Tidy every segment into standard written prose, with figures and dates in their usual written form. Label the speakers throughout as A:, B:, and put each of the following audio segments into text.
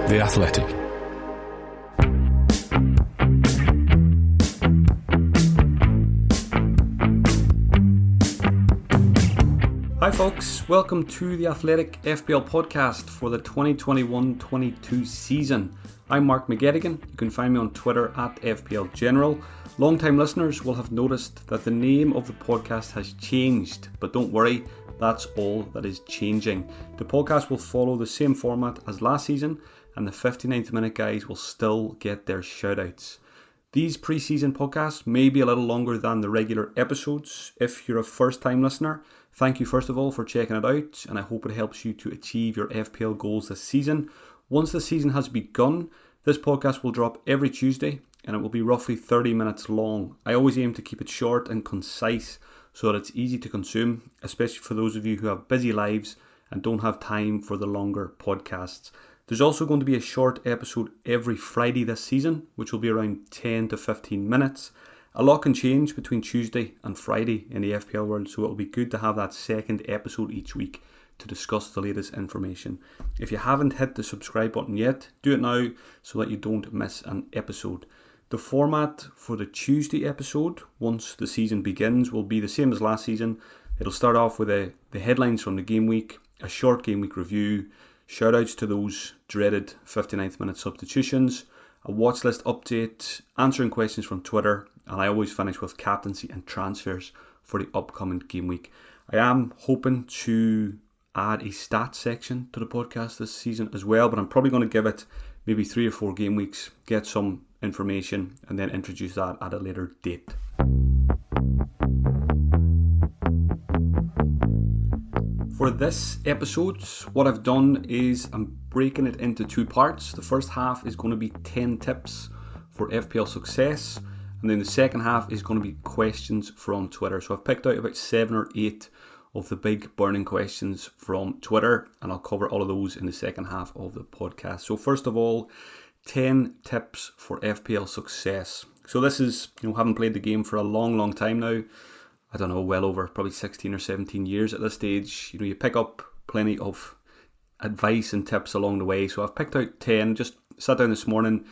A: The Athletic.
B: Hi folks, welcome to the Athletic FPL podcast for the 2021-22 season. I'm Mark McGettigan. You can find me on Twitter at FPL General. Long-time listeners will have noticed that the name of the podcast has changed, but don't worry, that's all that is changing. The podcast will follow the same format as last season, and the 59th minute guys will still get their shoutouts. These pre-season podcasts may be a little longer than the regular episodes. If you're a first-time listener, thank you first of all for checking it out, and I hope it helps you to achieve your FPL goals this season. Once the season has begun, this podcast will drop every Tuesday, and it will be roughly 30 minutes long. I always aim to keep it short and concise so that it's easy to consume, especially for those of you who have busy lives and don't have time for the longer podcasts. There's also going to be a short episode every Friday this season, which will be around 10 to 15 minutes. A lot can change between Tuesday and Friday in the FPL world, so it'll be good to have that second episode each week to discuss the latest information. If you haven't hit the subscribe button yet, do it now so that you don't miss an episode. The format for the Tuesday episode, once the season begins, will be the same as last season. It'll start off with the headlines from the game week, a short game week review, shoutouts to those dreaded 59th minute substitutions, a watch list update, answering questions from Twitter, and I always finish with captaincy and transfers for the upcoming game week. I am hoping to add a stats section to the podcast this season as well, but I'm probably going to give it maybe 3 or 4 game weeks, get some information, and then introduce that at a later date. For this episode, what I've done is I'm breaking it into 2 parts. The first half is going to be 10 tips for FPL Success, and then the second half is going to be questions from Twitter. So I've picked out about 7 or 8 of the big burning questions from Twitter, and I'll cover all of those in the second half of the podcast. So first of all, 10 tips for FPL Success. So this is, having played the game for a long time now, I don't know, well over probably 16 or 17 years at this stage. You pick up plenty of advice and tips along the way. So I've picked out 10, just sat down this morning,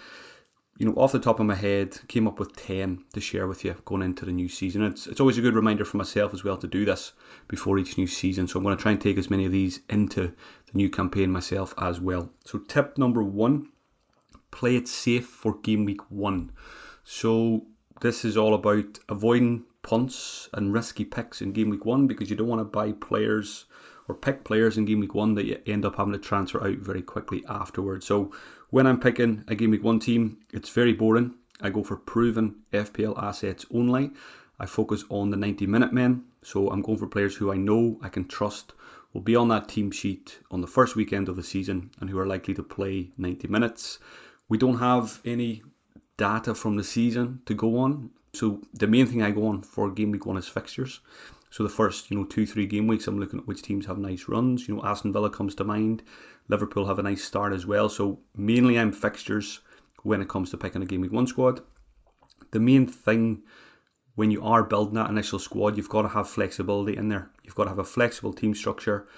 B: off the top of my head, came up with 10 to share with you going into the new season. It's always a good reminder for myself as well to do this before each new season. So I'm going to try and take as many of these into the new campaign myself as well. So tip number 1, play it safe for game week 1. So this is all about avoiding punts and risky picks in game week 1, because you don't want to buy players or pick players in game week 1 that you end up having to transfer out very quickly afterwards. So when I'm picking a game week 1 team, it's very boring. I go for proven FPL assets only. I focus on the 90-minute men. So I'm going for players who I know I can trust will be on that team sheet on the first weekend of the season and who are likely to play 90 minutes. We don't have any data from the season to go on. So the main thing I go on for game week 1 is fixtures. So the first, 2-3 game weeks, I'm looking at which teams have nice runs. Aston Villa comes to mind. Liverpool have a nice start as well. So mainly I'm fixtures when it comes to picking a game week 1 squad. The main thing when you are building that initial squad, you've got to have flexibility in there. You've got to have a flexible team structure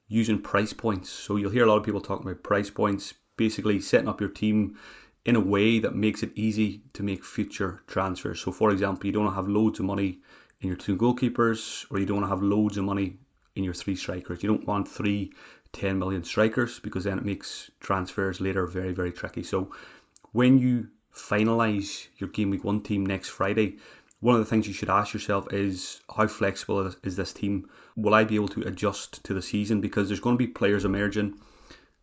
B: using price points. So you'll hear a lot of people talking about price points, basically setting up your team in a way that makes it easy to make future transfers. So for example, you don't want to have loads of money in your 2 goalkeepers, or you don't want to have loads of money in your 3 strikers. You don't want 3 10 million strikers, because then it makes transfers later very, very tricky. So when you finalise your game week 1 team next Friday, one of the things you should ask yourself is, how flexible is this team? Will I be able to adjust to the season? Because there's going to be players emerging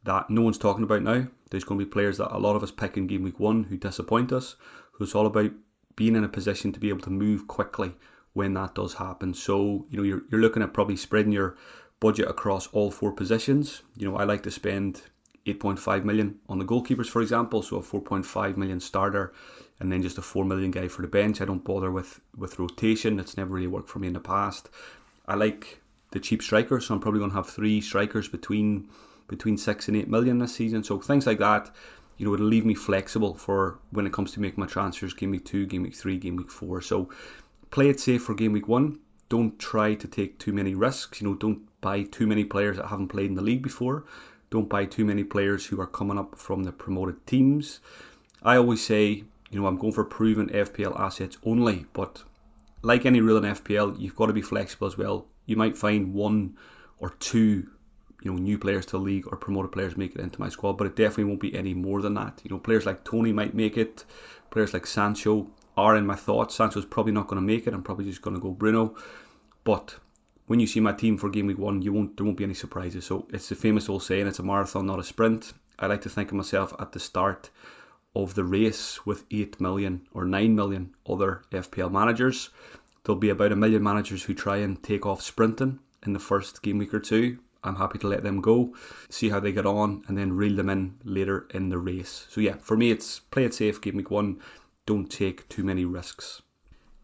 B: that no one's talking about now. There's going to be players that a lot of us pick in game week 1 who disappoint us. So it's all about being in a position to be able to move quickly when that does happen. So you're looking at probably spreading your budget across all 4 positions. I like to spend 8.5 million on the goalkeepers, for example, so a 4.5 million starter and then just a 4 million guy for the bench. I don't bother with rotation. It's never really worked for me in the past. I like the cheap strikers, so I'm probably going to have 3 strikers between 6 and 8 million this season. So things like that, it'll leave me flexible for when it comes to making my transfers game week 2, game week 3, game week 4. So play it safe for game week 1. Don't try to take too many risks. Don't buy too many players that haven't played in the league before. Don't buy too many players who are coming up from the promoted teams. I always say, I'm going for proven FPL assets only, but like any rule in FPL, you've got to be flexible as well. You might find one or two new players to the league or promoted players make it into my squad, but it definitely won't be any more than that. Players like Tony might make it. Players like Sancho are in my thoughts. Sancho's probably not going to make it. I'm probably just going to go Bruno. But when you see my team for game week 1, there won't be any surprises. So it's the famous old saying, it's a marathon, not a sprint. I like to think of myself at the start of the race with 8 million or 9 million other FPL managers. There'll be about 1 million managers who try and take off sprinting in the first game week or two. I'm happy to let them go, see how they get on, and then reel them in later in the race. So yeah, for me it's play it safe game week 1, don't take too many risks.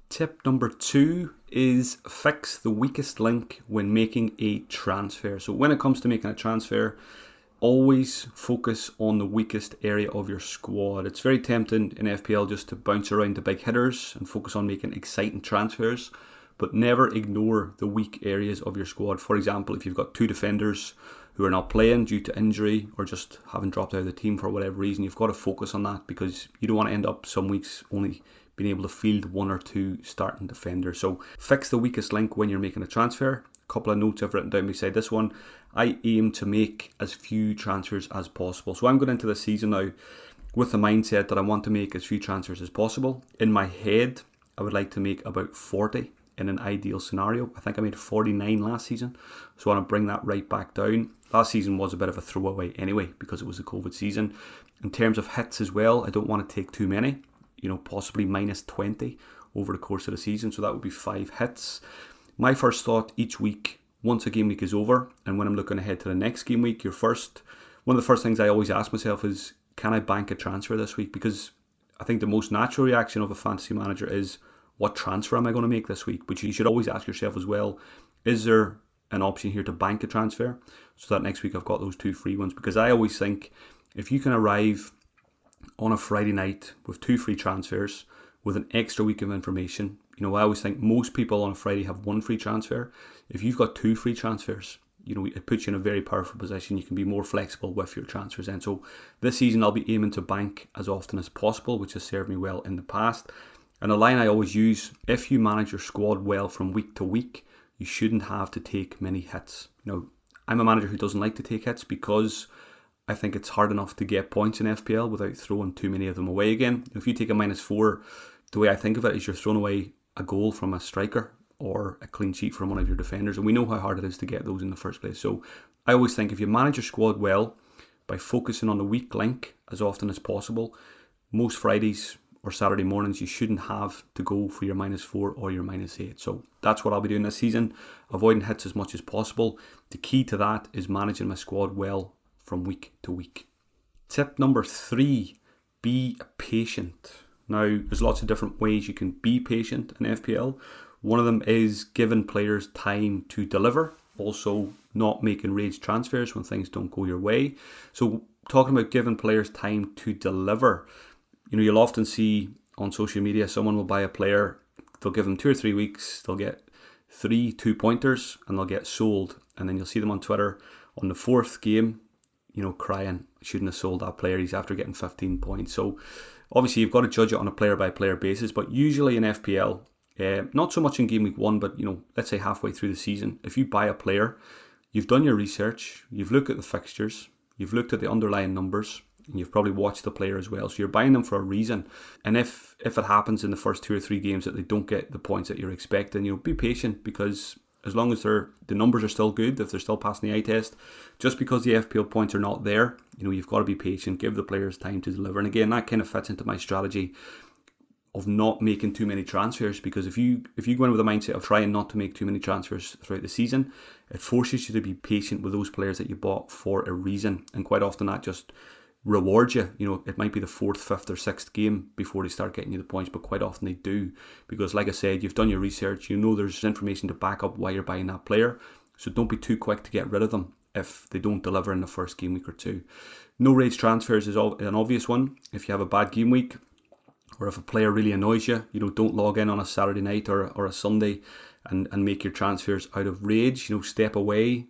B: Tip number 2 is fix the weakest link when making a transfer. So when it comes to making a transfer, always focus on the weakest area of your squad. It's very tempting in FPL just to bounce around the big hitters and focus on making exciting transfers, but never ignore the weak areas of your squad. For example, if you've got 2 defenders who are not playing due to injury or just haven't dropped out of the team for whatever reason, you've got to focus on that, because you don't want to end up some weeks only being able to field 1 or 2 starting defenders. So fix the weakest link when you're making a transfer. A couple of notes I've written down beside this one. I aim to make as few transfers as possible. So I'm going into the season now with the mindset that I want to make as few transfers as possible. In my head, I would like to make about 40 in an ideal scenario. I think I made 49 last season, so I want to bring that right back down. Last season was a bit of a throwaway anyway, because it was the COVID season. In terms of hits as well, I don't want to take too many, possibly minus 20 over the course of the season, so that would be 5 hits. My first thought each week, once a game week is over, and when I'm looking ahead to the next game week, one of the first things I always ask myself is, can I bank a transfer this week? Because I think the most natural reaction of a fantasy manager is, what transfer am I going to make this week? But you should always ask yourself as well, is there an option here to bank a transfer so that next week I've got those 2 free ones? Because I always think if you can arrive on a Friday night with 2 free transfers with an extra week of information, I always think most people on a Friday have 1 free transfer. If you've got 2 free transfers, it puts you in a very powerful position. You can be more flexible with your transfers. And so this season I'll be aiming to bank as often as possible, which has served me well in the past. And a line I always use, if you manage your squad well from week to week, you shouldn't have to take many hits. I'm a manager who doesn't like to take hits because I think it's hard enough to get points in FPL without throwing too many of them away again. If you take a -4, the way I think of it is you're throwing away a goal from a striker or a clean sheet from one of your defenders, and we know how hard it is to get those in the first place. So I always think if you manage your squad well by focusing on the weak link as often as possible, most Fridays or Saturday mornings you shouldn't have to go for your -4 or your -8. So that's what I'll be doing this season, avoiding hits as much as possible. The key to that is managing my squad well from week to week. Tip number 3, be patient. Now, there's lots of different ways you can be patient in FPL. One of them is giving players time to deliver, also not making rage transfers when things don't go your way. So talking about giving players time to deliver, you'll often see on social media, someone will buy a player, they'll give them 2 or 3 weeks, they'll get 3 2-pointers and they'll get sold. And then you'll see them on Twitter on the 4th game, crying, shouldn't have sold that player, he's after getting 15 points. So obviously you've got to judge it on a player by player basis, but usually in FPL, not so much in game week 1, but let's say halfway through the season, if you buy a player, you've done your research, you've looked at the fixtures, you've looked at the underlying numbers, and you've probably watched the player as well. So you're buying them for a reason. And if it happens in the first 2 or 3 games that they don't get the points that you're expecting, be patient, because as long as the numbers are still good, if they're still passing the eye test, just because the FPL points are not there, you've got to be patient, give the players time to deliver. And again, that kind of fits into my strategy of not making too many transfers, because if you go in with a mindset of trying not to make too many transfers throughout the season, it forces you to be patient with those players that you bought for a reason. And quite often that just rewards you. It might be the 4th, 5th or 6th game before they start getting you the points, but quite often they do, because like I said, you've done your research, there's information to back up why you're buying that player. So don't be too quick to get rid of them if they don't deliver in the first game week or 2. No rage transfers is an obvious one. If you have a bad game week, or if a player really annoys you, don't log in on a Saturday night or a Sunday and make your transfers out of rage. Step away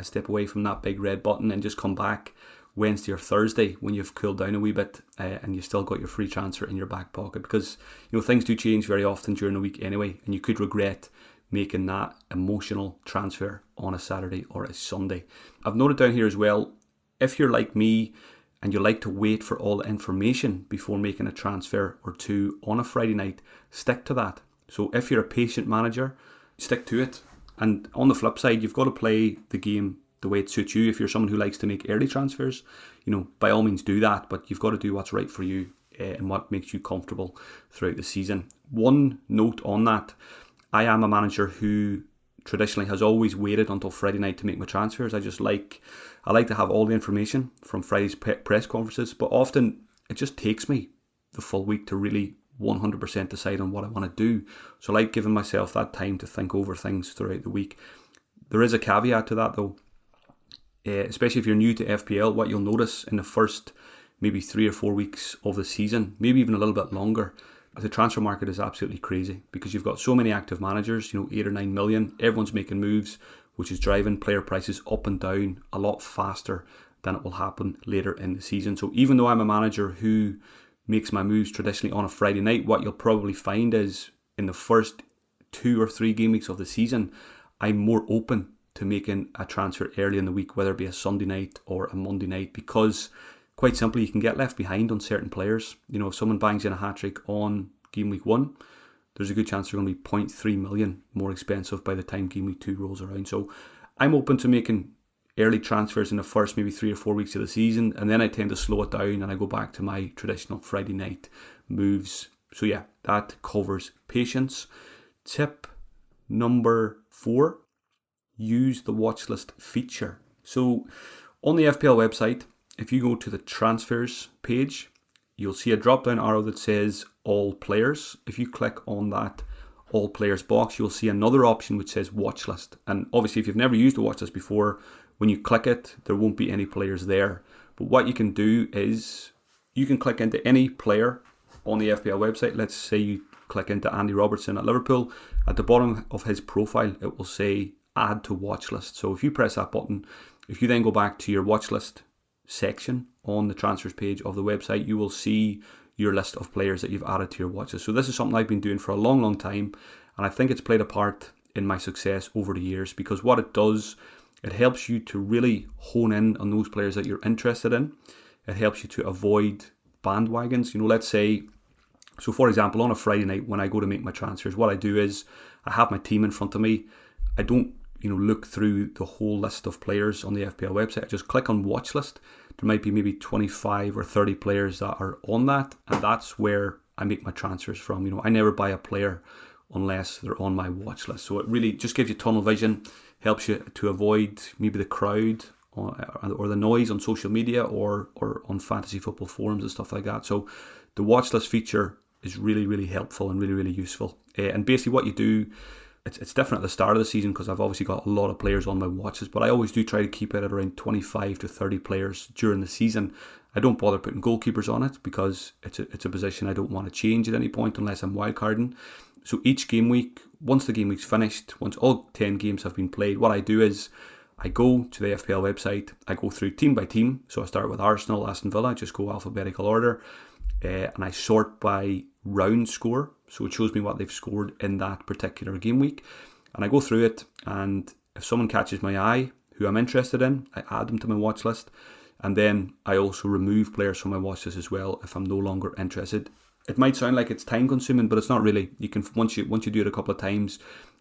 B: step away from that big red button and just come back Wednesday or Thursday when you've cooled down a wee bit and you've still got your free transfer in your back pocket, because things do change very often during the week anyway, and you could regret making that emotional transfer on a Saturday or a Sunday. I've noted down here as well, if you're like me and you like to wait for all the information before making a transfer or two on a Friday night, stick to that. So if you're a patient manager, stick to it. And on the flip side, you've got to play the game the way it suits you. If you're someone who likes to make early transfers, by all means do that, but you've got to do what's right for you and what makes you comfortable throughout the season. One note on that, I am a manager who traditionally has always waited until Friday night to make my transfers. I like to have all the information from Friday's press conferences, but often it just takes me the full week to really 100% decide on what I want to do. So I like giving myself that time to think over things throughout the week. There is a caveat to that though, especially if you're new to FPL. What you'll notice in the first maybe 3 or 4 weeks of the season, maybe even a little bit longer, the transfer market is absolutely crazy because you've got so many active managers, 8 or 9 million. Everyone's making moves, which is driving player prices up and down a lot faster than it will happen later in the season. So even though I'm a manager who makes my moves traditionally on a Friday night, what you'll probably find is in the first 2 or 3 game weeks of the season, I'm more open to making a transfer early in the week, whether it be a Sunday night or a Monday night, because quite simply, you can get left behind on certain players. If someone bangs in a hat-trick on game week 1, there's a good chance they're going to be 0.3 million more expensive by the time game week 2 rolls around. So I'm open to making early transfers in the first maybe 3 or 4 weeks of the season, and then I tend to slow it down and I go back to my traditional Friday night moves. So yeah, that covers patience. Tip number 4, use the watchlist feature. So on the FPL website, if you go to the transfers page, you'll see a drop down arrow that says all players. If you click on that all players box, you'll see another option which says watchlist. And obviously if you've never used the watchlist before, when you click it, there won't be any players there. But what you can do is you can click into any player on the FPL website. Let's say you click into Andy Robertson at Liverpool. At the bottom of his profile, it will say add to watchlist. So if you press that button, if you then go back to your watchlist section on the transfers page of the website, you will see your list of players that you've added to your watchlist. So this is something I've been doing for a long time, and I think it's played a part in my success over the years, because what it does, it helps you to really hone in on those players that you're interested in. It helps you to avoid bandwagons. Let's say, so for example, on a Friday night when I go to make my transfers, what I do is I have my team in front of me. I don't look through the whole list of players on the FPL website. I just click on watch list. There might be maybe 25 or 30 players that are on that, and that's where I make my transfers from. I never buy a player unless they're on my watch list. So it really just gives you tunnel vision, helps you to avoid maybe the crowd or the noise on social media or on fantasy football forums and stuff like that. So the watch list feature is really helpful and really useful. And basically what you do, it's different at the start of the season because I've obviously got a lot of players on my watch list, but I always do try to keep it at around 25 to 30 players during the season. I don't bother putting goalkeepers on it because it's a position I don't want to change at any point unless I'm wildcarding. So each game week, once the game week's finished, once all 10 games have been played, what I do is I go to the FPL website, I go through team by team. So I start with Arsenal, Aston Villa, just go alphabetical order, and I sort by round score. So it shows me what they've scored in that particular game week. And I go through it, and if someone catches my eye who I'm interested in, I add them to my watch list. And then I also remove players from my watch list as well if I'm no longer interested. It might sound like it's time consuming, but it's not really. You can once you do it a couple of times,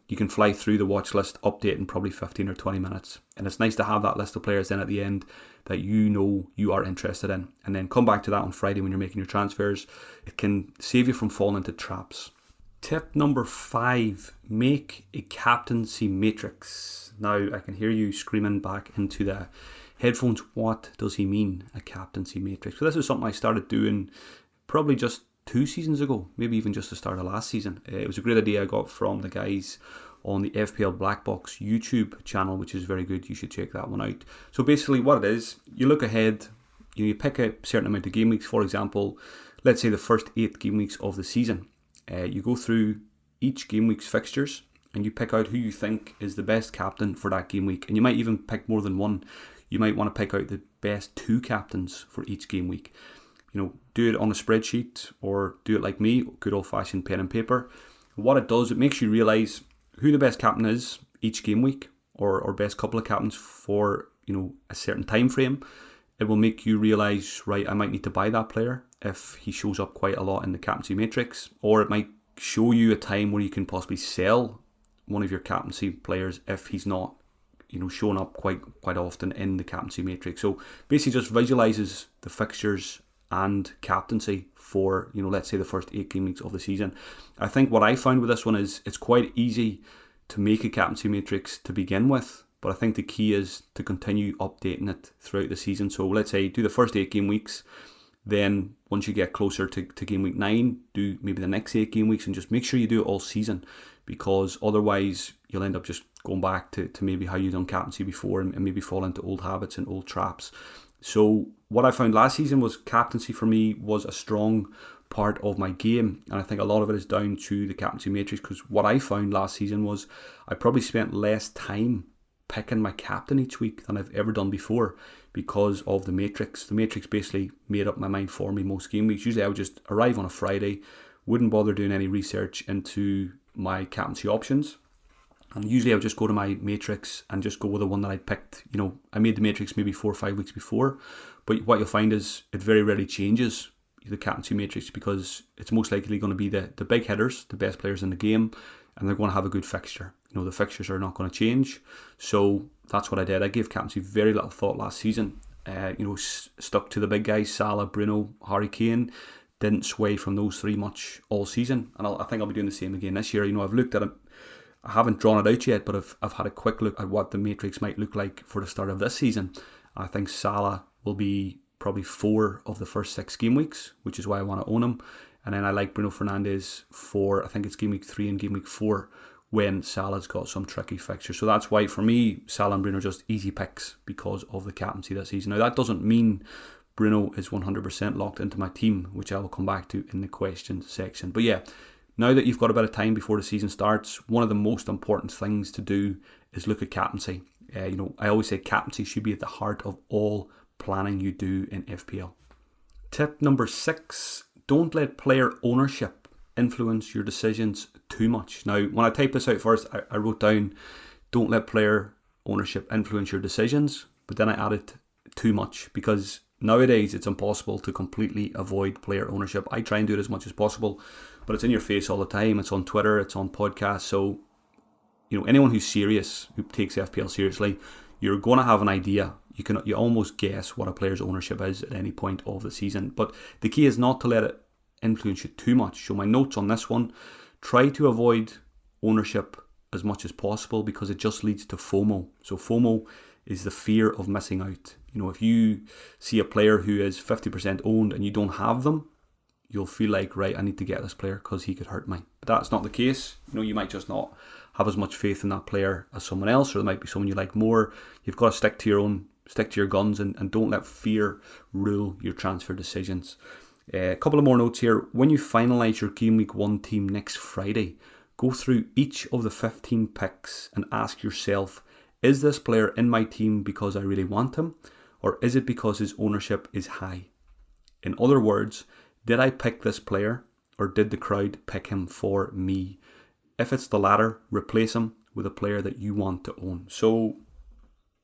B: you can fly through the watch list, update in probably 15 or 20 minutes. And it's nice to have that list of players then at the end that you are interested in. And then come back to that on Friday when you're making your transfers. It can save you from falling into traps. Tip number 5, make a captaincy matrix. Now I can hear you screaming back into the headphones, what does he mean, a captaincy matrix? So this is something I started doing probably just 2 seasons ago, maybe even just the start of last season. It was a great idea I got from the guys on the FPL Black Box YouTube channel, which is very good. You should check that one out. So basically what it is, you look ahead, you pick a certain amount of game weeks. For example, let's say the first 8 game weeks of the season. You go through each game week's fixtures and you pick out who you think is the best captain for that game week. And you might even pick more than one. You might want to pick out the best 2 captains for each game week. Do it on a spreadsheet or do it like me, good old-fashioned pen and paper. What it does, it makes you realise who the best captain is each game week, or best couple of captains for a certain time frame. It will make you realise, right, I might need to buy that player if he shows up quite a lot in the captaincy matrix, or it might show you a time where you can possibly sell one of your captaincy players if he's not showing up quite often in the captaincy matrix. So basically just visualises the fixtures and captaincy for let's say the first 8 game weeks of the season. I think what I found with this one is it's quite easy to make a captaincy matrix to begin with, but I think the key is to continue updating it throughout the season. So let's say do the first 8 game weeks, then once you get closer to game week 9, do maybe the next 8 game weeks, and just make sure you do it all season, because otherwise you'll end up just going back to maybe how you done captaincy before and maybe fall into old habits and old traps. So what I found last season was captaincy for me was a strong part of my game, and I think a lot of it is down to the captaincy matrix, because what I found last season was I probably spent less time picking my captain each week than I've ever done before because of the matrix. The matrix basically made up my mind for me most game weeks. Usually I would just arrive on a Friday, wouldn't bother doing any research into my captaincy options, and usually I would just go to my matrix and just go with the one that I picked. I made the matrix maybe 4 or 5 weeks before, but what you'll find is it very rarely changes the captaincy matrix, because it's most likely going to be the big hitters, the best players in the game, and they're going to have a good fixture. The fixtures are not going to change. So that's what I did. I gave captaincy very little thought last season. Stuck to the big guys, Salah, Bruno, Harry Kane. Didn't sway from those 3 much all season, and I think I'll be doing the same again this year. I've looked at it. I haven't drawn it out yet, but I've had a quick look at what the matrix might look like for the start of this season. I think Salah will be probably 4 of the first 6 game weeks, which is why I want to own him. And then I like Bruno Fernandes for, I think it's game week 3 and game week 4, when Salah's got some tricky fixtures. So that's why for me, Salah and Bruno are just easy picks because of the captaincy this season. Now that doesn't mean Bruno is 100% locked into my team, which I will come back to in the questions section. But yeah, now that you've got a bit of time before the season starts, one of the most important things to do is look at captaincy. I always say captaincy should be at the heart of all planning you do in FPL. Tip number 6, don't let player ownership influence your decisions too much. Now, when I typed this out first, I wrote down, don't let player ownership influence your decisions, but then I added too much, because nowadays it's impossible to completely avoid player ownership. I try and do it as much as possible, but it's in your face all the time. It's on Twitter, it's on podcasts. So, anyone who's serious, who takes FPL seriously, you're going to have an idea. You almost guess what a player's ownership is at any point of the season. But the key is not to let it influence you too much. So my notes on this one, try to avoid ownership as much as possible, because it just leads to FOMO. So FOMO is the fear of missing out. If you see a player who is 50% owned and you don't have them, you'll feel like, right, I need to get this player because he could hurt me. But that's not the case. You might just not have as much faith in that player as someone else, or there might be someone you like more. You've got to stick to your guns, and don't let fear rule your transfer decisions. A couple of more notes here. When you finalise your Game Week 1 team next Friday, go through each of the 15 picks and ask yourself, is this player in my team because I really want him, or is it because his ownership is high? In other words, did I pick this player, or did the crowd pick him for me? If it's the latter, replace him with a player that you want to own. So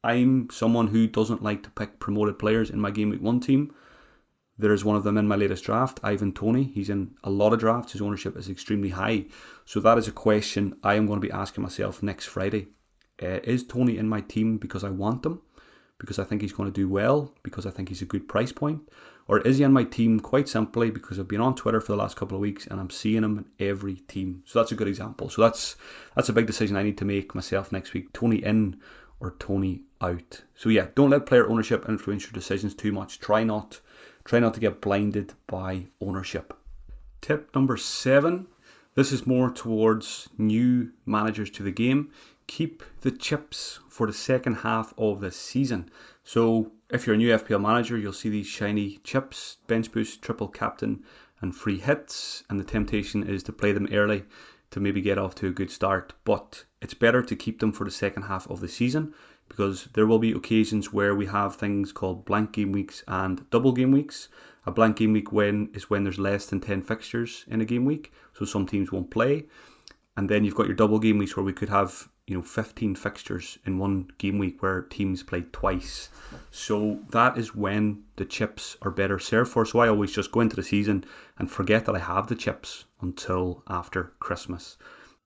B: I'm someone who doesn't like to pick promoted players in my Game Week 1 team. There's one of them in my latest draft, Ivan Toney. He's in a lot of drafts. His ownership is extremely high. So that is a question I am going to be asking myself next Friday. Is Toney in my team because I want him? Because I think he's going to do well? Because I think he's a good price point? Or is he on my team quite simply because I've been on Twitter for the last couple of weeks and I'm seeing him in every team? So that's a good example. So that's a big decision I need to make myself next week. Toney in or Toney out. So yeah, don't let player ownership influence your decisions too much. Try not to get blinded by ownership. Tip number 7. This is more towards new managers to the game. Keep the chips for the second half of the season. So if you're a new FPL manager, you'll see these shiny chips, bench boost, triple captain and free hits. And the temptation is to play them early to maybe get off to a good start, but it's better to keep them for the second half of the season, because there will be occasions where we have things called blank game weeks and double game weeks. A blank game week is when there's less than 10 fixtures in a game week, so some teams won't play. And then you've got your double game weeks where we could have 15 fixtures in one game week where teams play twice. So that is when the chips are better served for. So I always just go into the season and forget that I have the chips until after Christmas.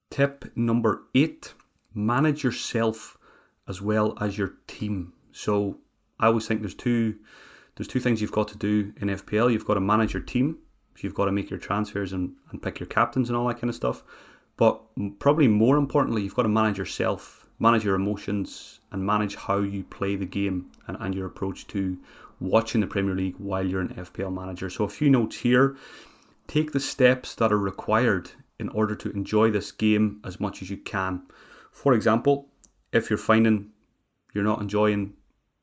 B: Tip number 8, manage yourself as well as your team. So I always think there's two things you've got to do in FPL. You've got to manage your team. So you've got to make your transfers and pick your captains and all that kind of stuff. But probably more importantly, you've got to manage yourself, manage your emotions, and manage how you play the game and your approach to watching the Premier League while you're an FPL manager. So a few notes here. Take the steps that are required in order to enjoy this game as much as you can. For example, if you're finding you're not enjoying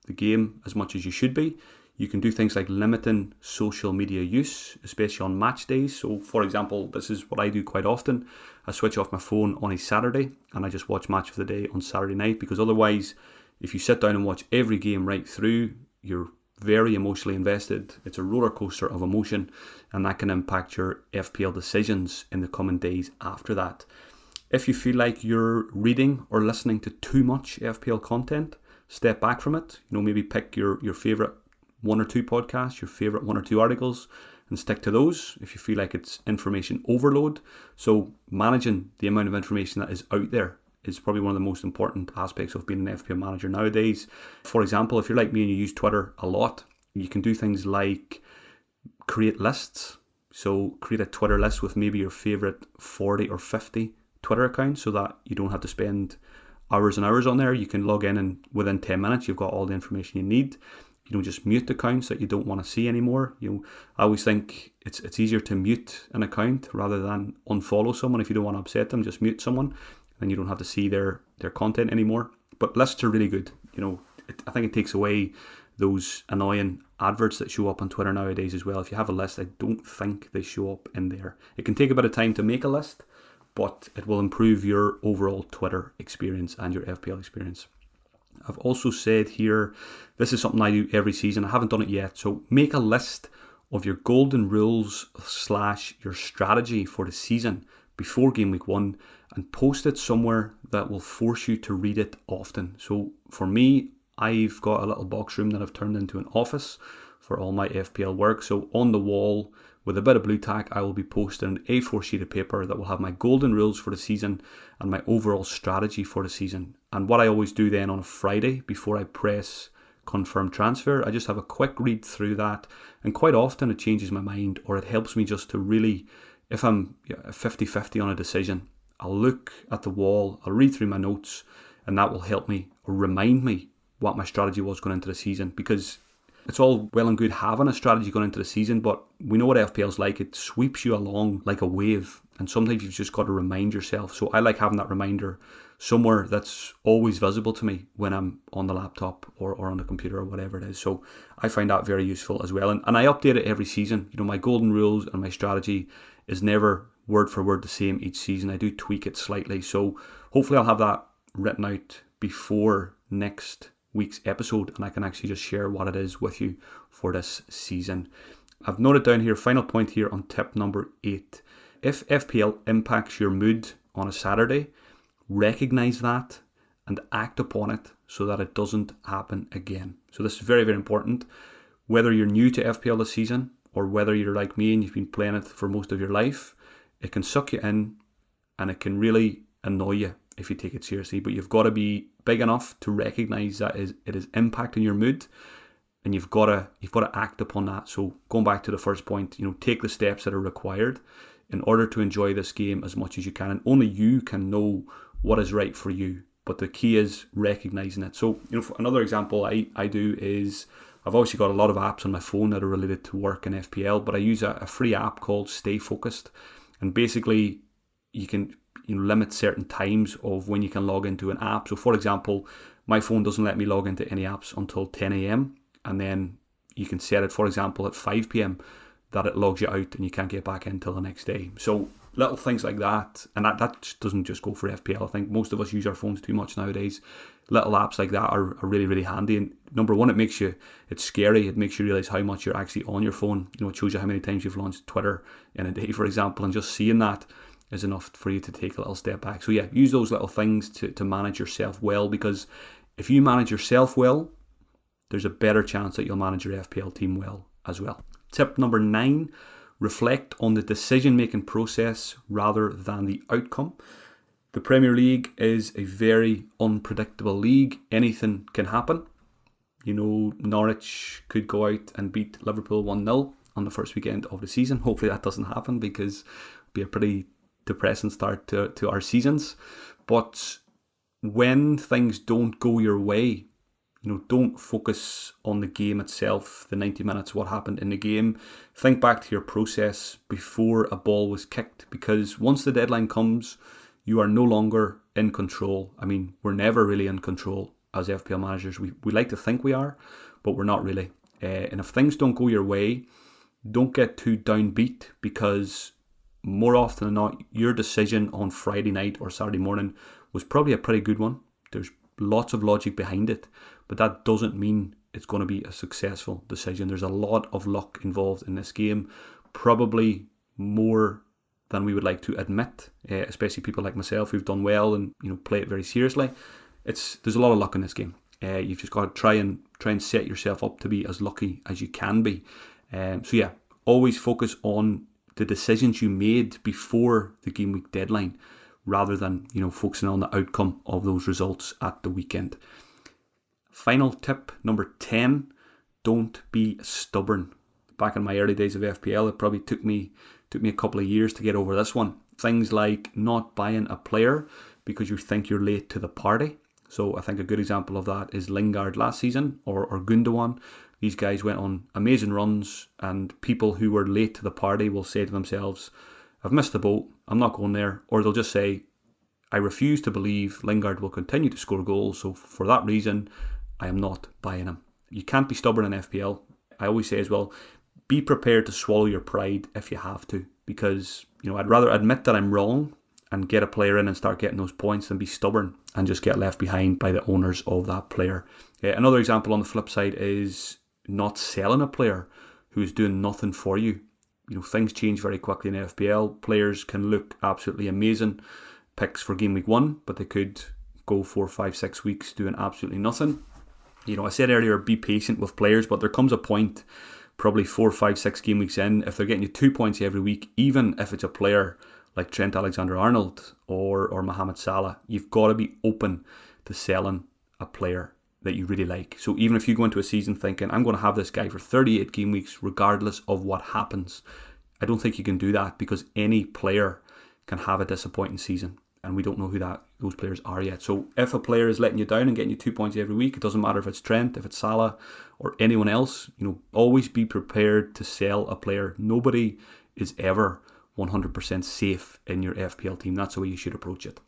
B: the game as much as you should be, you can do things like limiting social media use, especially on match days. So, for example, this is what I do quite often. I switch off my phone on a Saturday and I just watch Match of the Day on Saturday night, because otherwise, if you sit down and watch every game right through, you're very emotionally invested. It's a roller coaster of emotion, and that can impact your FPL decisions in the coming days after that. If you feel like you're reading or listening to too much FPL content, step back from it. Maybe pick your favourite 1 or 2 podcasts, your favourite 1 or 2 articles, and stick to those if you feel like it's information overload. So managing the amount of information that is out there is probably one of the most important aspects of being an FPL manager nowadays. For example, if you're like me and you use Twitter a lot, you can do things like create lists. So create a Twitter list with maybe your favourite 40 or 50 Twitter accounts, so that you don't have to spend hours and hours on there. You can log in and within 10 minutes you've got all the information you need. Just mute accounts that you don't want to see anymore. I always think it's easier to mute an account rather than unfollow someone. If you don't want to upset them, just mute someone, then you don't have to see their content anymore. But lists are really good. I think it takes away those annoying adverts that show up on Twitter nowadays as well. If you have a list, I don't think they show up in there. It can take a bit of time to make a list, but it will improve your overall Twitter experience and your FPL experience. I've also said here, this is something I do every season. I haven't done it yet. So make a list of your golden rules / your strategy for the season before game week 1 and post it somewhere that will force you to read it often. So for me, I've got a little box room that I've turned into an office for all my FPL work. So on the wall, with a bit of blue tack, I will be posting an A4 sheet of paper that will have my golden rules for the season and my overall strategy for the season. And what I always do then on a Friday before I press confirm transfer, I just have a quick read through that, and quite often it changes my mind, or it helps me just to really, if I'm 50-50 on a decision, I'll look at the wall, I'll read through my notes, and that will help me or remind me what my strategy was going into the season. Because it's all well and good having a strategy going into the season, but we know what FPL's like. It sweeps you along like a wave, and sometimes you've just got to remind yourself. So I like having that reminder somewhere that's always visible to me when I'm on the laptop or on the computer or whatever it is. So I find that very useful as well. And I update it every season. My golden rules and my strategy is never word for word the same each season. I do tweak it slightly. So hopefully I'll have that written out before next week's episode, and I can actually just share what it is with you for this season. I've noted down here, final point here on tip number 8. If FPL impacts your mood on a Saturday, recognise that and act upon it so that it doesn't happen again. So this is very, very important. Whether you're new to FPL this season or whether you're like me and you've been playing it for most of your life, it can suck you in and it can really annoy you if you take it seriously. But you've got to be big enough to recognise that it is impacting your mood, and you've got to act upon that. So going back to the first point, take the steps that are required in order to enjoy this game as much as you can, and only you can know what is right for you. But the key is recognising it. So, for another example I do is, I've obviously got a lot of apps on my phone that are related to work and FPL, but I use a free app called Stay Focused, and basically you can limit certain times of when you can log into an app. So for example, my phone doesn't let me log into any apps until 10 a.m. and then you can set it, for example, at 5 p.m. that it logs you out and you can't get back in until the next day. So little things like that, and that doesn't just go for FPL. I think most of us use our phones too much nowadays. Little apps like that are really, really handy. And number one, it's scary. It makes you realise how much you're actually on your phone. It shows you how many times you've launched Twitter in a day, for example, and just seeing that is enough for you to take a little step back. So yeah, use those little things to manage yourself well, because if you manage yourself well, there's a better chance that you'll manage your FPL team well as well. Tip number 9, reflect on the decision-making process rather than the outcome. The Premier League is a very unpredictable league. Anything can happen. Norwich could go out and beat Liverpool 1-0 on the first weekend of the season. Hopefully that doesn't happen, because it'd be a pretty depressing start to our seasons. But when things don't go your way, don't focus on the game itself, the 90 minutes, what happened in the game. Think back to your process before a ball was kicked, because once the deadline comes, you are no longer in control. I mean, we're never really in control as FPL managers. We like to think we are, but we're not really. And if things don't go your way, don't get too downbeat, because more often than not, your decision on Friday night or Saturday morning was probably a pretty good one. There's lots of logic behind it, but that doesn't mean it's going to be a successful decision. There's a lot of luck involved in this game, probably more than we would like to admit, especially people like myself who've done well and play it very seriously. There's a lot of luck in this game. You've just got to try and set yourself up to be as lucky as you can be. So yeah, always focus on the decisions you made before the game week deadline, rather than focusing on the outcome of those results at the weekend. Final tip number 10: don't be stubborn. Back in my early days of FPL, it probably took me a couple of years to get over this one. Things like not buying a player because you think you're late to the party. So I think a good example of that is Lingard last season, or Gundogan. These guys went on amazing runs, and people who were late to the party will say to themselves, I've missed the boat, I'm not going there. Or they'll just say, I refuse to believe Lingard will continue to score goals, so for that reason, I am not buying him. You can't be stubborn in FPL. I always say as well, be prepared to swallow your pride if you have to, because I'd rather admit that I'm wrong and get a player in and start getting those points than be stubborn and just get left behind by the owners of that player. Another example on the flip side is not selling a player who's doing nothing for you. Things change very quickly in FPL. Players can look absolutely amazing picks for game week 1, but they could go 4, 5, 6 weeks doing absolutely nothing. I said earlier, be patient with players, but there comes a point, probably 4, 5, 6 game weeks in, if they're getting you 2 points every week, even if it's a player like Trent Alexander-Arnold or Mohamed Salah, you've got to be open to selling a player that you really like. So even if you go into a season thinking, I'm going to have this guy for 38 game weeks regardless of what happens, I don't think you can do that, because any player can have a disappointing season, and we don't know who those players are yet. So if a player is letting you down and getting you 2 points every week, it doesn't matter if it's Trent, if it's Salah, or anyone else, always be prepared to sell a player. Nobody is ever 100% safe in your FPL team. That's the way you should approach it.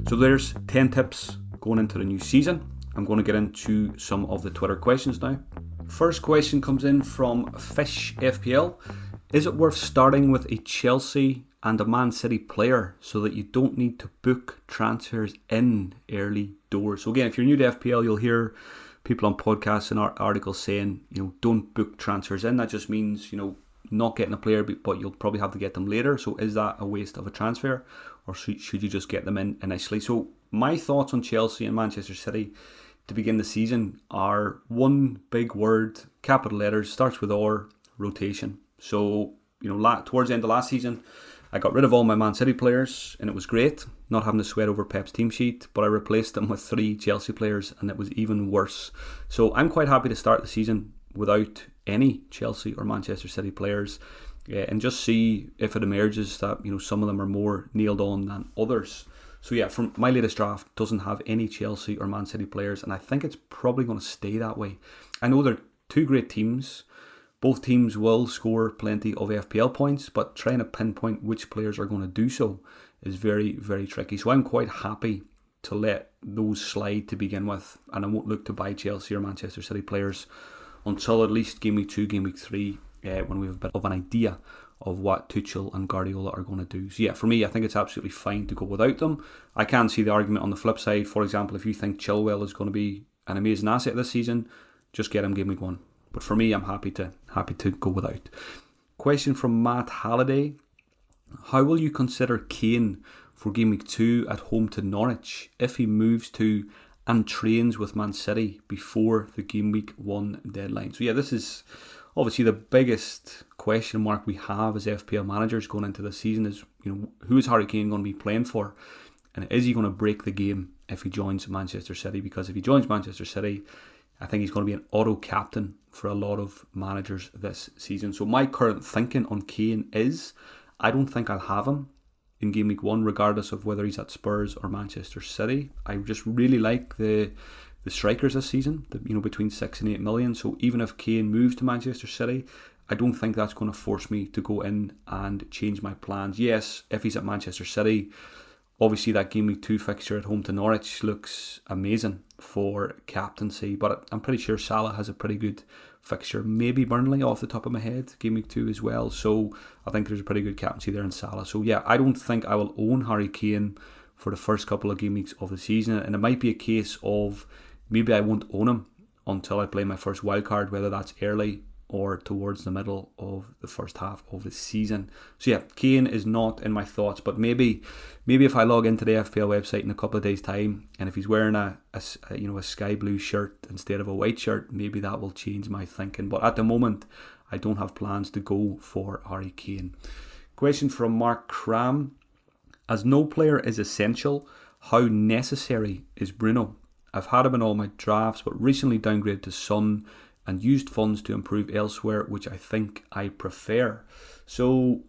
B: So there's 10 tips going into the new season. I'm going to get into some of the Twitter questions now. First question comes in from Fish FPL. Is it worth starting with a Chelsea and a Man City player so that you don't need to book transfers in early doors? So again, if you're new to FPL, you'll hear people on podcasts and articles saying, don't book transfers in. That just means, not getting a player, but you'll probably have to get them later. So is that a waste of a transfer, or should you just get them in initially? So my thoughts on Chelsea and Manchester City to begin the season are one big word, capital letters, starts with R, rotation. So, towards the end of last season, I got rid of all my Man City players, and it was great not having to sweat over Pep's team sheet, but I replaced them with 3 Chelsea players, and it was even worse. So I'm quite happy to start the season without any Chelsea or Manchester City players, and just see if it emerges that some of them are more nailed on than others. So yeah, from my latest draft doesn't have any Chelsea or Man City players, and I think it's probably going to stay that way. I know they're 2 great teams. Both teams will score plenty of FPL points, but trying to pinpoint which players are going to do so is very, very tricky. So I'm quite happy to let those slide to begin with, and I won't look to buy Chelsea or Manchester City players until at least game week 2, game week 3, when we have a bit of an idea of what Tuchel and Guardiola are going to do. So yeah, for me, I think it's absolutely fine to go without them. I can see the argument on the flip side. For example, if you think Chilwell is going to be an amazing asset this season, just get him game week 1. But for me, I'm happy to go without. Question from Matt Halliday. How will you consider Kane for game week 2 at home to Norwich if he moves to and trains with Man City before the game week 1 deadline? So yeah, this is obviously the biggest question mark we have as FPL managers going into the season is, who is Harry Kane going to be playing for? And is he going to break the game if he joins Manchester City? Because if he joins Manchester City, I think he's going to be an auto-captain for a lot of managers this season. So my current thinking on Kane is, I don't think I'll have him in game week 1, regardless of whether he's at Spurs or Manchester City. I just really like the strikers this season, between 6 and 8 million. So even if Kane moves to Manchester City, I don't think that's going to force me to go in and change my plans. Yes, if he's at Manchester City, obviously that game week 2 fixture at home to Norwich looks amazing for captaincy, but I'm pretty sure Salah has a pretty good fixture. Maybe Burnley off the top of my head, game week 2 as well. So I think there's a pretty good captaincy there in Salah. So yeah, I don't think I will own Harry Kane for the first couple of game weeks of the season, and it might be a case of maybe I won't own him until I play my first wildcard, whether that's early or towards the middle of the first half of the season. So yeah, Kane is not in my thoughts, but maybe if I log into the FPL website in a couple of days' time, and if he's wearing a sky blue shirt instead of a white shirt, maybe that will change my thinking. But at the moment, I don't have plans to go for Harry Kane. Question from Mark Cram. As no player is essential, how necessary is Bruno? I've had him in all my drafts, but recently downgraded to Son and used funds to improve elsewhere, which I think I prefer. So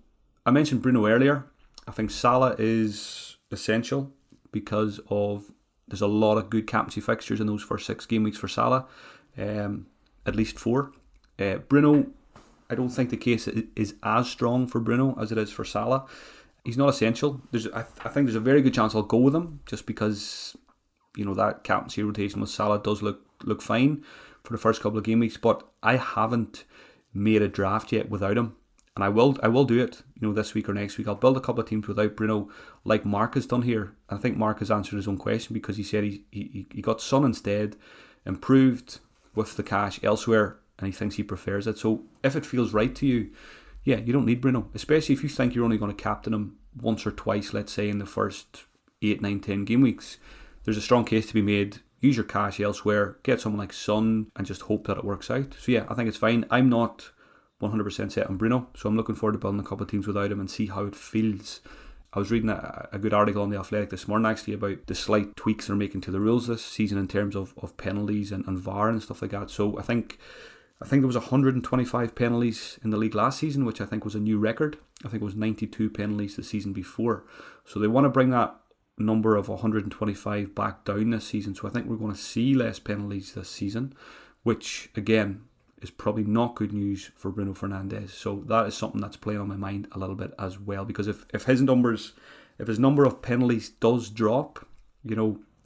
B: I mentioned Bruno earlier. I think Salah is essential because there's a lot of good captaincy fixtures in those first 6 game weeks for Salah, at least 4. Bruno, I don't think the case is as strong for Bruno as it is for Salah. He's not essential. I think there's a very good chance I'll go with him just because that captaincy rotation with Salah does look fine for the first couple of game weeks, but I haven't made a draft yet without him, and I will do it this week or next week. I'll build a couple of teams without Bruno like Mark has done here. I think Mark has answered his own question because he said he got Son instead, improved with the cash elsewhere, and he thinks he prefers it. So if it feels right to you, yeah, you don't need Bruno, especially if you think you're only going to captain him once or twice, let's say in the first 8, 9, 10 game weeks. There's a strong case to be made. Use your cash elsewhere, get someone like Son, and just hope that it works out. So yeah, I think it's fine. I'm not 100% set on Bruno, so I'm looking forward to building a couple of teams without him and see how it feels. I was reading a good article on The Athletic this morning actually about the slight tweaks they're making to the rules this season in terms of penalties and VAR and stuff like that. So I think there was 125 penalties in the league last season, which I think was a new record. I think it was 92 penalties the season before. So they want to bring that number of 125 back down this season, so I think we're going to see less penalties this season, which again is probably not good news for Bruno Fernandes. So that is something that's playing on my mind a little bit as well, because if his number of penalties does drop,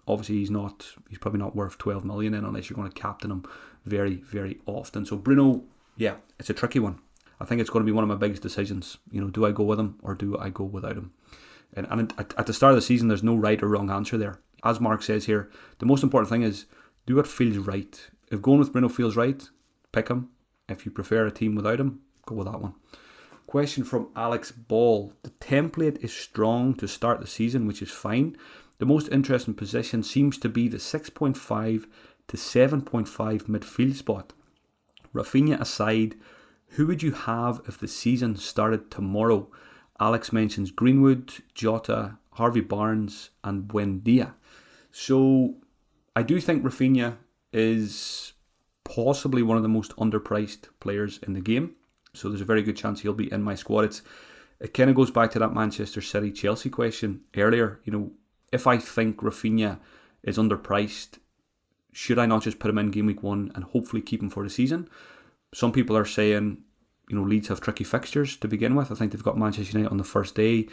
B: obviously he's probably not worth 12 million in unless you're going to captain him very, very often. So Bruno, yeah, it's a tricky one. I think it's going to be one of my biggest decisions. Do I go with him or do I go without him? And at the start of the season, there's no right or wrong answer there. As Mark says here, the most important thing is do what feels right. If going with Bruno feels right, pick him. If you prefer a team without him, go with that one. Question from Alex Ball. The template is strong to start the season, which is fine. The most interesting position seems to be the 6.5 to 7.5 midfield spot. Rafinha aside, who would you have if the season started tomorrow? Alex mentions Greenwood, Jota, Harvey Barnes and Buendia. So I do think Rafinha is possibly one of the most underpriced players in the game. So there's a very good chance he'll be in my squad. It kind of goes back to that Manchester City-Chelsea question earlier. If I think Rafinha is underpriced, should I not just put him in game week 1 and hopefully keep him for the season? Some people are saying, Leeds have tricky fixtures to begin with. I think they've got Manchester United on the first day.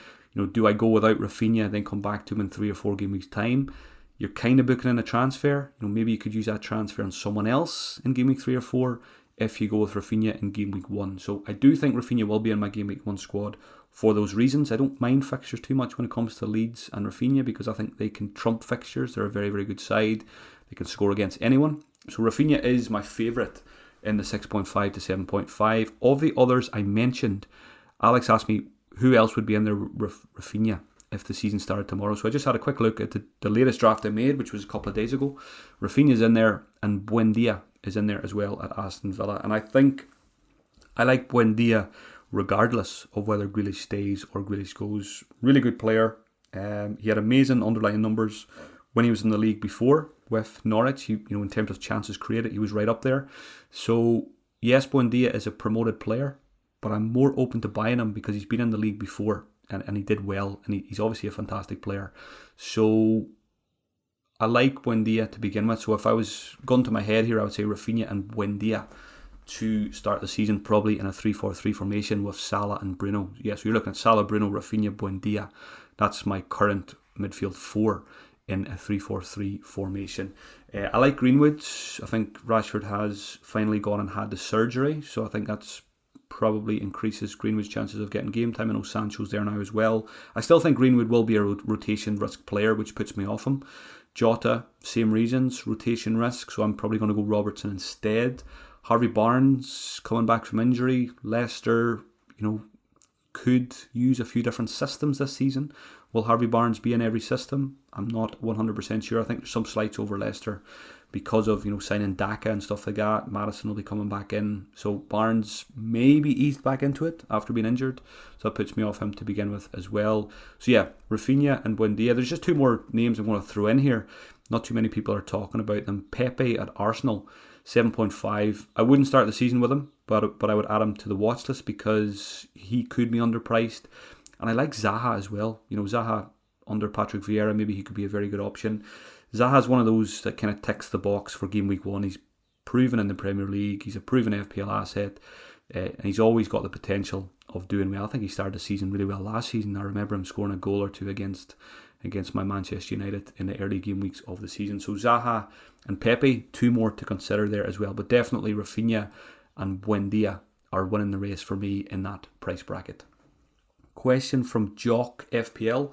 B: Do I go without Rafinha and then come back to him in 3 or 4 game weeks' time? You're kind of booking in a transfer. Maybe you could use that transfer on someone else in game week 3 or 4 if you go with Rafinha in game week 1. So I do think Rafinha will be in my game week 1 squad for those reasons. I don't mind Fixtures too much when it comes to Leeds and Rafinha because I think they can trump Fixtures. They're a very, very good side. They can score against anyone. So Rafinha is my favourite in the 6.5 to 7.5. Of the others I mentioned, Alex asked me who else would be in there Rafinha if the season started tomorrow. So I just had a quick look at the latest draft I made, which was a couple of days ago. Rafinha's in there and Buendia is in there as well at Aston Villa. And I think I like Buendia regardless of whether Grealish stays or Grealish goes. Really good player. He had amazing underlying numbers when he was in the league before with Norwich. He, in terms of chances created, he was right up there. So yes, Buendia is a promoted player, but I'm more open to buying him because he's been in the league before and he did well, and he's obviously a fantastic player. So I like Buendia to begin with. So if I was gun to my head here, I would say Rafinha and Buendia to start the season, probably in a 3-4-3 formation with Salah and Bruno. Yeah, so you're looking at Salah, Bruno, Rafinha, Buendia. That's my current midfield 4 in a 3-4-3 formation. I like Greenwood. I think Rashford has finally gone and had the surgery, so I think that's probably increases Greenwood's chances of getting game time. I know Sancho's there now as well. I still think Greenwood will be a rotation risk player, which puts me off him. Jota, same reasons, rotation risk, so I'm probably going to go Robertson instead. Harvey Barnes coming back from injury. Leicester, could use a few different systems this season. Will Harvey Barnes be in every system? I'm not 100% sure. I think there's some slights over Leicester because of signing Daka and stuff like that. Maddison will be coming back in, so Barnes maybe eased back into it after being injured, so that puts me off him to begin with as well. So yeah, Rafinha and Buendia. There's just two more names I'm going to throw in here. Not too many people are talking about them. Pepe at Arsenal, 7.5. I wouldn't start the season with him, but I would add him to the watch list because he could be underpriced. And I like Zaha as well. Zaha under Patrick Vieira, maybe he could be a very good option. Zaha's one of those that kind of ticks the box for game week 1. He's proven in the Premier League. He's a proven FPL asset. And he's always got the potential of doing well. I think he started the season really well last season. I remember him scoring a goal or two against my Manchester United in the early game weeks of the season. So Zaha and Pepe, two more to consider there as well. But definitely Rafinha and Buendia are winning the race for me in that price bracket. Question from Jock FPL.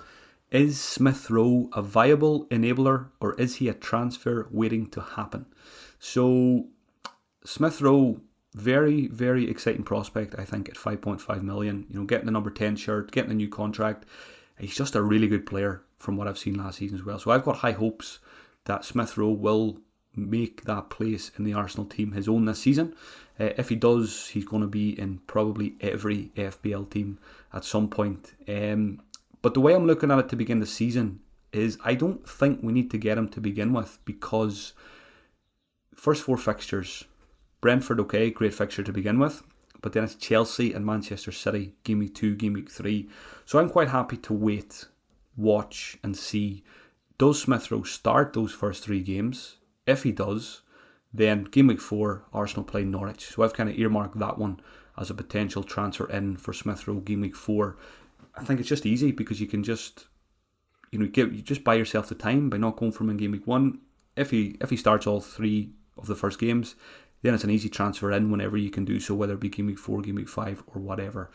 B: Is Smith Rowe a viable enabler or is he a transfer waiting to happen? So Smith Rowe, very, very exciting prospect, I think, at 5.5 million. Getting the number 10 shirt, getting a new contract. He's just a really good player from what I've seen last season as well. So I've got high hopes that Smith Rowe will make that place in the Arsenal team his own this season. If he does, he's going to be in probably every FPL team at some point. But the way I'm looking at it to begin the season is I don't think we need to get him to begin with because first 4 fixtures, Brentford, okay, great fixture to begin with, but then it's Chelsea and Manchester City, game week 2, game week 3. So I'm quite happy to wait, watch and see, does Smith Rowe start those first 3 games? If he does, then game week 4, Arsenal play Norwich. So I've kind of earmarked that one as a potential transfer in for Smith Rowe game week 4. I think it's just easy because you can just, you just buy yourself the time by not going from in game week 1. If he starts all 3 of the first games, then it's an easy transfer in whenever you can do so, whether it be game week 4, game week 5, or whatever.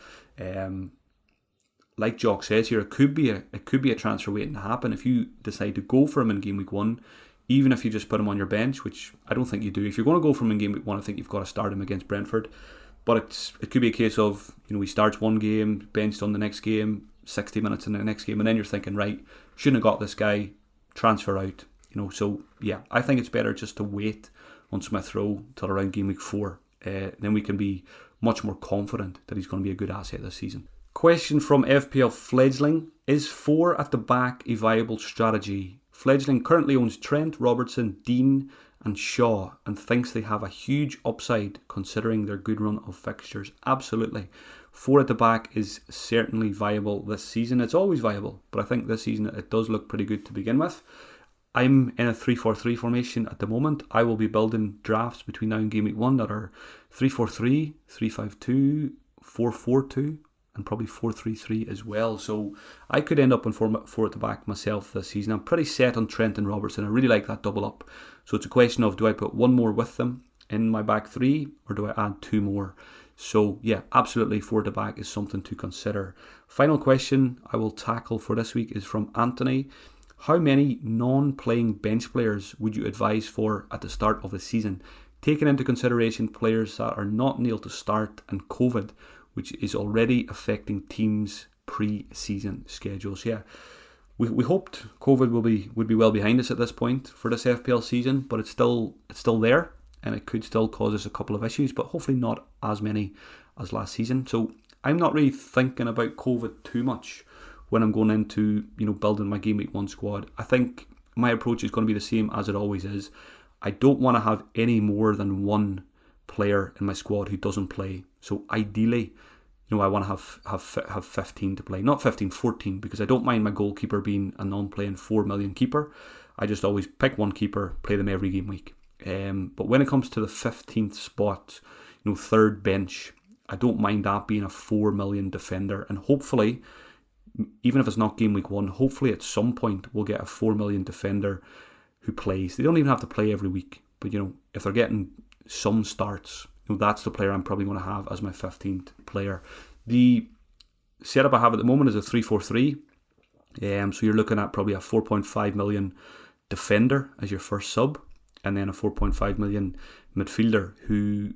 B: Like Jock says here, it could be a transfer waiting to happen if you decide to go for him in game week 1. Even if you just put him on your bench, which I don't think you do. If you're going to go for him in game week 1, I think you've got to start him against Brentford. But it could be a case of, he starts one game, benched on the next game, 60 minutes in the next game, and then you're thinking, right, shouldn't have got this guy, transfer out. So yeah, I think it's better just to wait on Smith Rowe till around game week 4. Then we can be much more confident that he's going to be a good asset this season. Question from FPL Fledgling. Is 4 at the back a viable strategy? Fledgling currently owns Trent, Robertson, Dean and Shaw and thinks they have a huge upside considering their good run of fixtures. Absolutely. 4 at the back is certainly viable this season. It's always viable, but I think this season it does look pretty good to begin with. I'm in a 3-4-3 formation at the moment. I will be building drafts between now and game week 1 that are 3-4-3, 3-5-2, 4-4-2 and probably 4-3-3 as well. So I could end up on 4 at the back myself this season. I'm pretty set on Trent and Robertson. I really like that double up. So it's a question of, do I put one more with them in my back three, or do I add 2 more? So yeah, absolutely, 4 at the back is something to consider. Final question I will tackle for this week is from Anthony. How many non-playing bench players would you advise for at the start of the season, taking into consideration players that are not nailed to start and COVID, which is already affecting teams' pre-season schedules? Yeah, we hoped COVID would be well behind us at this point for this FPL season, but it's still there, and it could still cause us a couple of issues, but hopefully not as many as last season. So I'm not really thinking about COVID too much when I'm going into building my game week 1 squad. I think my approach is going to be the same as it always is. I don't want to have any more than 1 player in my squad who doesn't play. So ideally, I want to have 15 to play. Not 15, 14, because I don't mind my goalkeeper being a non-playing 4 million keeper. I just always pick 1 keeper, play them every game week. But when it comes to the 15th spot, 3rd bench, I don't mind that being a 4 million defender. And hopefully, even if it's not game week 1, hopefully at some point we'll get a 4 million defender who plays. They don't even have to play every week, but if they're getting some starts, that's the player I'm probably going to have as my 15th player. The setup I have at the moment is a 3-4-3. So you're looking at probably a 4.5 million defender as your first sub, and then a 4.5 million midfielder who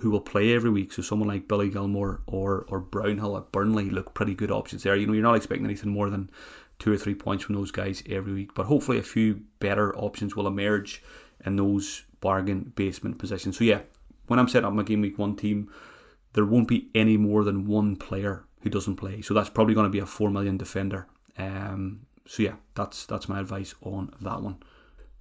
B: will play every week. So someone like Billy Gilmore or Brownhill at Burnley look pretty good options there. You're not expecting anything more than 2 or 3 points from those guys every week, but hopefully a few better options will emerge in those bargain basement positions. So yeah, when I'm setting up my game week 1 team, there won't be any more than 1 player who doesn't play. So that's probably going to be a 4 million defender. So yeah, that's my advice on that one.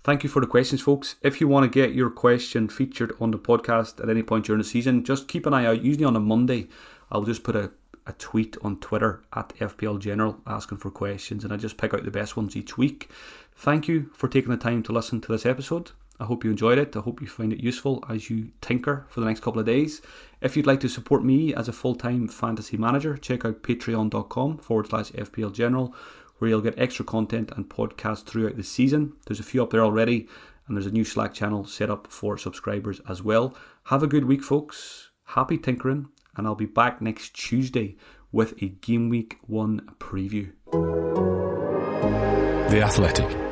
B: Thank you for the questions, folks. If you want to get your question featured on the podcast at any point during the season, just keep an eye out. Usually on a Monday, I'll just put a tweet on Twitter at FPL General asking for questions, and I just pick out the best ones each week. Thank you for taking the time to listen to this episode. I hope you enjoyed it. I hope you find it useful as you tinker for the next couple of days. If you'd like to support me as a full-time fantasy manager, check out patreon.com/FPL General, where you'll get extra content and podcasts throughout the season. There's a few up there already, and there's a new Slack channel set up for subscribers as well. Have a good week, folks. Happy tinkering, and I'll be back next Tuesday with a Game Week 1 preview.
A: The Athletic.